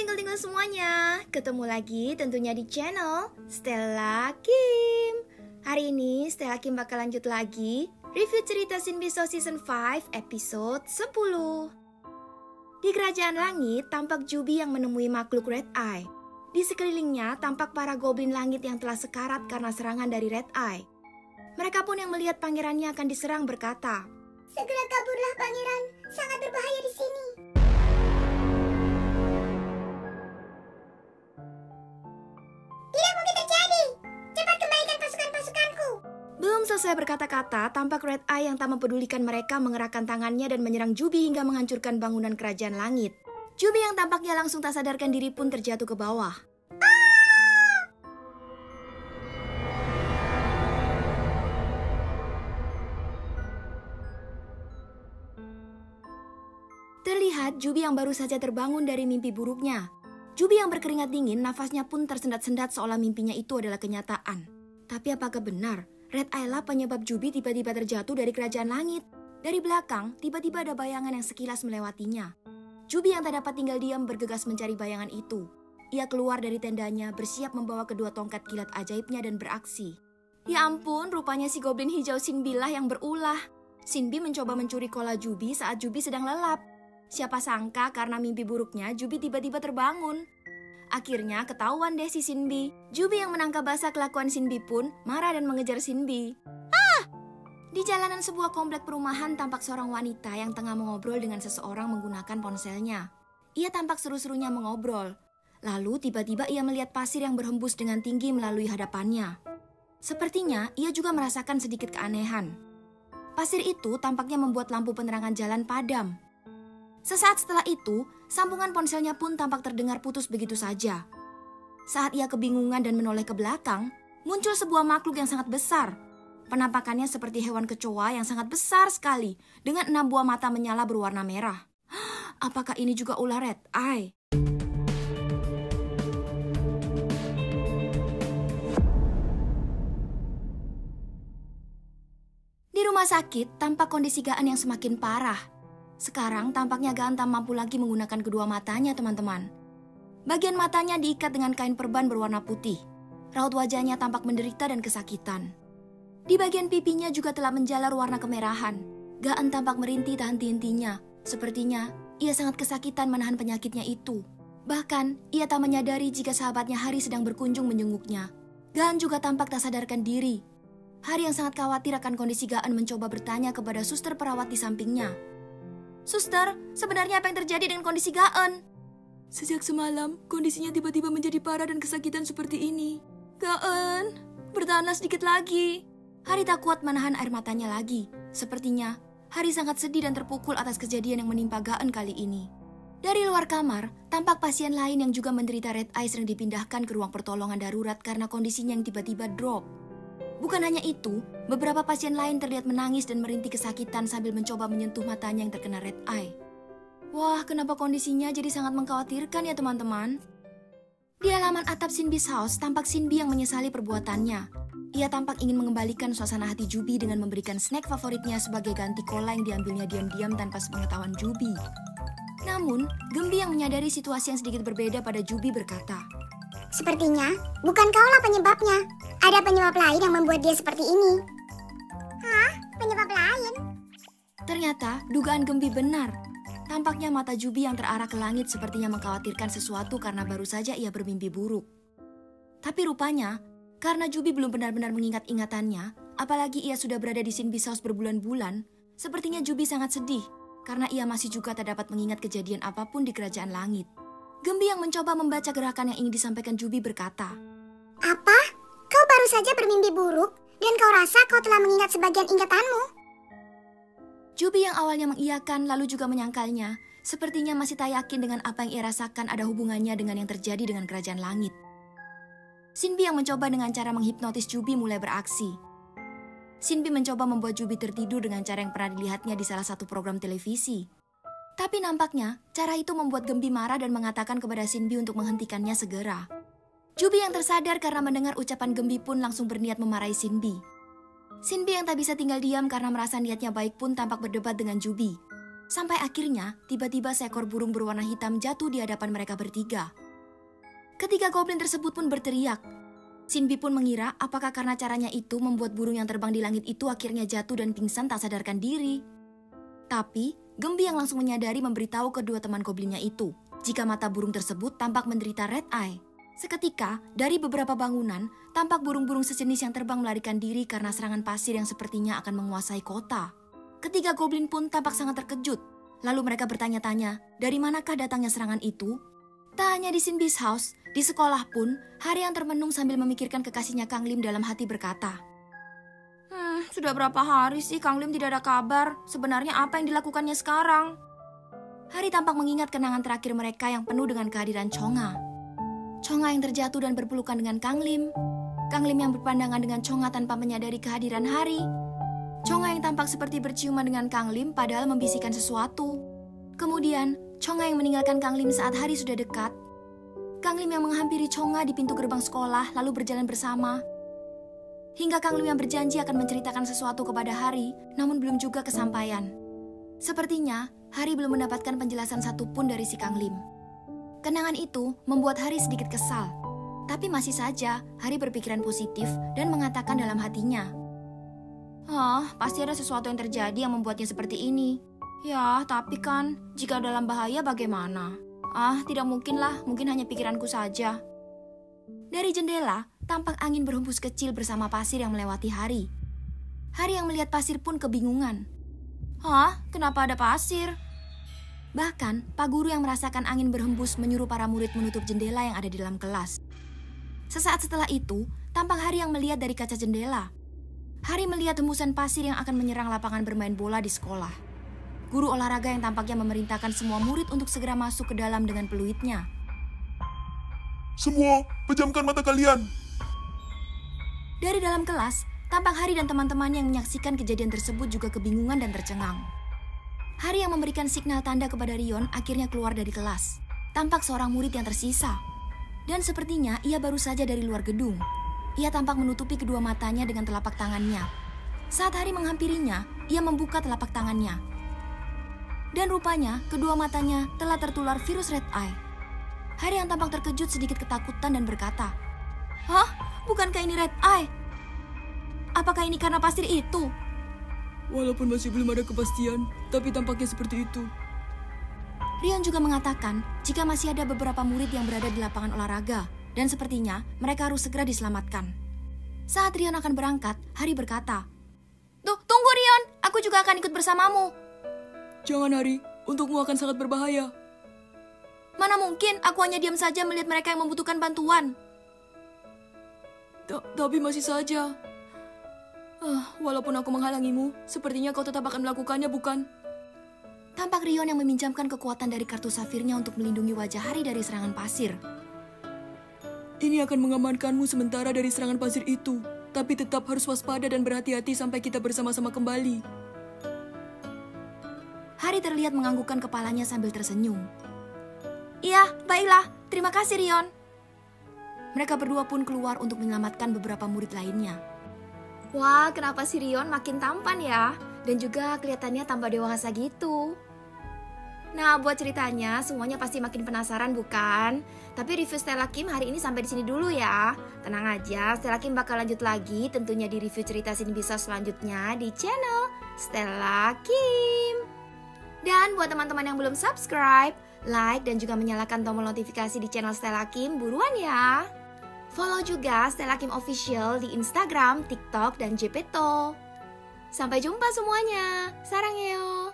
tinggal-tinggal semuanya, ketemu lagi tentunya di channel Stella Kim. Hari ini Stella Kim bakal lanjut lagi review cerita Shin Bisou Season 5 episode 10. Di kerajaan langit tampak Jubi yang menemui makhluk Red Eye. Di sekelilingnya tampak para goblin langit yang telah sekarat karena serangan dari Red Eye. Mereka pun yang melihat pangerannya akan diserang berkata, "Segera kaburlah pangeran, sangat berbahaya di sini." Tidak mungkin terjadi. Cepat kembalikan pasukan-pasukanku. Belum selesai berkata-kata, tampak Red Eye yang tak mempedulikan mereka mengerahkan tangannya dan menyerang Jubi hingga menghancurkan bangunan kerajaan langit. Jubi yang tampaknya langsung tak sadarkan diri pun terjatuh ke bawah. Terlihat Jubi yang baru saja terbangun dari mimpi buruknya. Jubi yang berkeringat dingin, nafasnya pun tersendat-sendat seolah mimpinya itu adalah kenyataan. Tapi apakah benar Red Eye lah penyebab Jubi tiba-tiba terjatuh dari kerajaan langit? Dari belakang, tiba-tiba ada bayangan yang sekilas melewatinya. Jubi yang tak dapat tinggal diam bergegas mencari bayangan itu. Ia keluar dari tendanya, bersiap membawa kedua tongkat kilat ajaibnya dan beraksi. Ya ampun, rupanya si goblin hijau Shinbi lah yang berulah. Shinbi mencoba mencuri kola Jubi saat Jubi sedang lelap. Siapa sangka karena mimpi buruknya, Jubi tiba-tiba terbangun. Akhirnya ketahuan deh si Shinbi. Jubi yang menangkap basah kelakuan Shinbi pun marah dan mengejar Shinbi. Di jalanan sebuah komplek perumahan tampak seorang wanita yang tengah mengobrol dengan seseorang menggunakan ponselnya. Ia tampak seru-serunya mengobrol. Lalu tiba-tiba ia melihat pasir yang berhembus dengan tinggi melalui hadapannya. Sepertinya ia juga merasakan sedikit keanehan. Pasir itu tampaknya membuat lampu penerangan jalan padam. Sesaat setelah itu, sambungan ponselnya pun tampak terdengar putus begitu saja. Saat ia kebingungan dan menoleh ke belakang, muncul sebuah makhluk yang sangat besar. Penampakannya seperti hewan kecoa yang sangat besar sekali, dengan 6 buah mata menyala berwarna merah. Apakah ini juga ular Red Eye? Di rumah sakit, tampak kondisi Gaan yang semakin parah. Sekarang tampaknya Gaan tak mampu lagi menggunakan kedua matanya, teman-teman. Bagian matanya diikat dengan kain perban berwarna putih. Raut wajahnya tampak menderita dan kesakitan. Di bagian pipinya juga telah menjalar warna kemerahan. Gaan tampak merintih tak henti-hentinya. Sepertinya ia sangat kesakitan menahan penyakitnya itu. Bahkan ia tak menyadari jika sahabatnya Hari sedang berkunjung menjenguknya. Gaan juga tampak tak sadarkan diri. Hari yang sangat khawatir akan kondisi Gaan mencoba bertanya kepada suster perawat di sampingnya. "Suster, sebenarnya apa yang terjadi dengan kondisi Gaan?" "Sejak semalam, kondisinya tiba-tiba menjadi parah dan kesakitan seperti ini. Gaan, bertahanlah sedikit lagi." Hari tak kuat menahan air matanya lagi. Sepertinya, Hari sangat sedih dan terpukul atas kejadian yang menimpa Gaan kali ini. Dari luar kamar, tampak pasien lain yang juga menderita Red Eye sedang dipindahkan ke ruang pertolongan darurat karena kondisinya yang tiba-tiba drop. Bukan hanya itu, beberapa pasien lain terlihat menangis dan merintih kesakitan sambil mencoba menyentuh matanya yang terkena Red Eye. Wah, kenapa kondisinya jadi sangat mengkhawatirkan ya teman-teman? Di halaman atap Shinbi's house, tampak Shinbi yang menyesali perbuatannya. Ia tampak ingin mengembalikan suasana hati Jubi dengan memberikan snack favoritnya sebagai ganti kola yang diambilnya diam-diam tanpa sepengetahuan Jubi. Namun, Gembi yang menyadari situasi yang sedikit berbeda pada Jubi berkata, Sepertinya bukan kaulah penyebabnya. Ada penyebab lain yang membuat dia seperti ini. Hah? Penyebab lain? Ternyata dugaan Gembi benar. Tampaknya mata Jubi yang terarah ke langit sepertinya mengkhawatirkan sesuatu karena baru saja ia bermimpi buruk. Tapi rupanya, karena Jubi belum benar-benar mengingat ingatannya, apalagi ia sudah berada di Shinbi's house berbulan-bulan, sepertinya Jubi sangat sedih karena ia masih juga tak dapat mengingat kejadian apapun di kerajaan langit. Gembi yang mencoba membaca gerakan yang ingin disampaikan Jubi berkata, Apa? Kau baru saja bermimpi buruk dan kau rasa kau telah mengingat sebagian ingatanmu? Jubi yang awalnya mengiyakan lalu juga menyangkalnya, sepertinya masih tak yakin dengan apa yang ia rasakan ada hubungannya dengan yang terjadi dengan kerajaan langit. Shinbi yang mencoba dengan cara menghipnotis Jubi mulai beraksi. Shinbi mencoba membuat Jubi tertidur dengan cara yang pernah dilihatnya di salah satu program televisi. Tapi nampaknya cara itu membuat Gembi marah dan mengatakan kepada Shinbi untuk menghentikannya segera. Jubi yang tersadar karena mendengar ucapan Gembi pun langsung berniat memarahi Shinbi. Shinbi yang tak bisa tinggal diam karena merasa niatnya baik pun tampak berdebat dengan Jubi. Sampai akhirnya, tiba-tiba seekor burung berwarna hitam jatuh di hadapan mereka bertiga. Ketiga goblin tersebut pun berteriak. Sinbi pun mengira apakah karena caranya itu membuat burung yang terbang di langit itu akhirnya jatuh dan pingsan tak sadarkan diri. Tapi, Gembi yang langsung menyadari memberitahu kedua teman goblinnya itu, jika mata burung tersebut tampak menderita red eye. Seketika, dari beberapa bangunan, tampak burung-burung sejenis yang terbang melarikan diri karena serangan pasir yang sepertinya akan menguasai kota. Ketiga goblin pun tampak sangat terkejut. Lalu mereka bertanya-tanya, dari manakah datangnya serangan itu? Tak hanya di Sinbi's house, di sekolah pun, Hari yang termenung sambil memikirkan kekasihnya Kang Lim dalam hati berkata, sudah berapa hari sih Kang Lim tidak ada kabar? Sebenarnya apa yang dilakukannya sekarang? Hari tampak mengingat kenangan terakhir mereka yang penuh dengan kehadiran Chonga. Chonga yang terjatuh dan berpelukan dengan Kang Lim. Kang Lim yang berpandangan dengan Chonga tanpa menyadari kehadiran Hari. Chonga yang tampak seperti berciuman dengan Kang Lim padahal membisikkan sesuatu. Kemudian, Chonga yang meninggalkan Kang Lim saat Hari sudah dekat. Kang Lim yang menghampiri Chonga di pintu gerbang sekolah lalu berjalan bersama. Hingga Kang Lim yang berjanji akan menceritakan sesuatu kepada Hari, namun belum juga kesampaian. Sepertinya, Hari belum mendapatkan penjelasan satupun dari si Kang Lim. Kenangan itu membuat Hari sedikit kesal. Tapi masih saja, Hari berpikiran positif dan mengatakan dalam hatinya, pasti ada sesuatu yang terjadi yang membuatnya seperti ini. Ya, tapi kan, jika dalam bahaya bagaimana? Tidak mungkinlah, mungkin hanya pikiranku saja. Dari jendela, tampak angin berhembus kecil bersama pasir yang melewati Hari. Hari yang melihat pasir pun kebingungan. Kenapa ada pasir? Bahkan, Pak Guru yang merasakan angin berhembus menyuruh para murid menutup jendela yang ada di dalam kelas. Sesaat setelah itu, tampak Hari yang melihat dari kaca jendela. Hari melihat hembusan pasir yang akan menyerang lapangan bermain bola di sekolah. Guru olahraga yang tampaknya memerintahkan semua murid untuk segera masuk ke dalam dengan peluitnya. Semua, pejamkan mata kalian. Dari dalam kelas, tampak Hari dan teman-teman yang menyaksikan kejadian tersebut juga kebingungan dan tercengang. Hari yang memberikan signal tanda kepada Rion akhirnya keluar dari kelas. Tampak seorang murid yang tersisa. Dan sepertinya ia baru saja dari luar gedung. Ia tampak menutupi kedua matanya dengan telapak tangannya. Saat Hari menghampirinya, ia membuka telapak tangannya. Dan rupanya, kedua matanya telah tertular virus red eye. Hari yang tampak terkejut sedikit ketakutan dan berkata, bukankah ini red eye? Apakah ini karena pasir itu? Walaupun masih belum ada kepastian, tapi tampaknya seperti itu. Rion juga mengatakan jika masih ada beberapa murid yang berada di lapangan olahraga, dan sepertinya mereka harus segera diselamatkan. Saat Rion akan berangkat, Hari berkata, Tunggu Rion, aku juga akan ikut bersamamu. Jangan Hari, untukmu akan sangat berbahaya. Mana mungkin aku hanya diam saja melihat mereka yang membutuhkan bantuan. Tapi masih saja. Walaupun aku menghalangimu, sepertinya kau tetap akan melakukannya, bukan? Tampak Rion yang meminjamkan kekuatan dari kartu safirnya untuk melindungi wajah Hari dari serangan pasir. Ini akan mengamankanmu sementara dari serangan pasir itu. Tapi tetap harus waspada dan berhati-hati sampai kita bersama-sama kembali. Hari terlihat menganggukkan kepalanya sambil tersenyum. Iya, baiklah. Terima kasih, Rion. Mereka berdua pun keluar untuk menyelamatkan beberapa murid lainnya. Wah, kenapa si Rion makin tampan ya? Dan juga kelihatannya tambah dewasa gitu. Nah, buat ceritanya, semuanya pasti makin penasaran bukan? Tapi review Stella Kim hari ini sampai di sini dulu ya. Tenang aja, Stella Kim bakal lanjut lagi tentunya di review cerita Sinbisa selanjutnya di channel Stella Kim. Dan buat teman-teman yang belum subscribe, like dan juga menyalakan tombol notifikasi di channel Stella Kim, buruan ya. Follow juga Stella Kim Official di Instagram, TikTok, dan Jepeto. Sampai jumpa semuanya. Saranghaeyo.